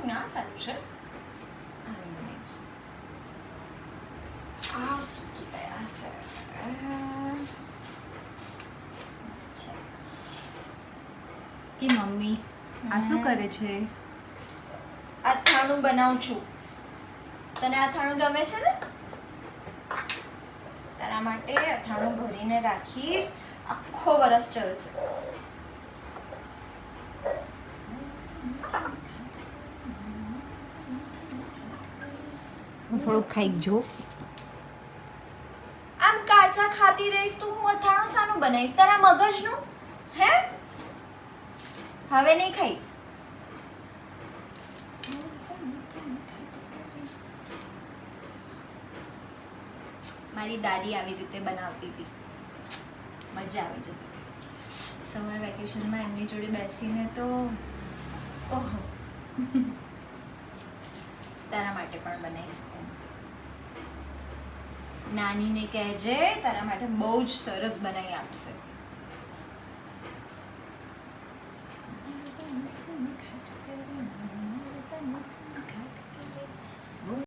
ના સારું છે. આ સૂકી તૈયાર છે. એ મમ્મી આ શું કરે છે? અથાણું બનાવું છું. તને અથાણું ગમે છે ને? તારા માટે અથાણું ભરીને રાખીશ, આખો વરસ ચાલશે. હું થોડુંક ખાઈ જો. આમ કાચા ખાતી રહીશ તો હું અથાણું શાનું બનાવીશ? તારા મગજનું? હે? હવે નહીં ખાઈશ. મારી દાદી આવી રીતે બનાવતી હતી, મજા આવી જતી. સમર વેકેશનમાં એમની જોડે બેસીને તો ઓહો. તારા માટે પણ બનાવીશ. નાનીને કહેજે તારા માટે બહુ જ સરસ બનાવી આપશે.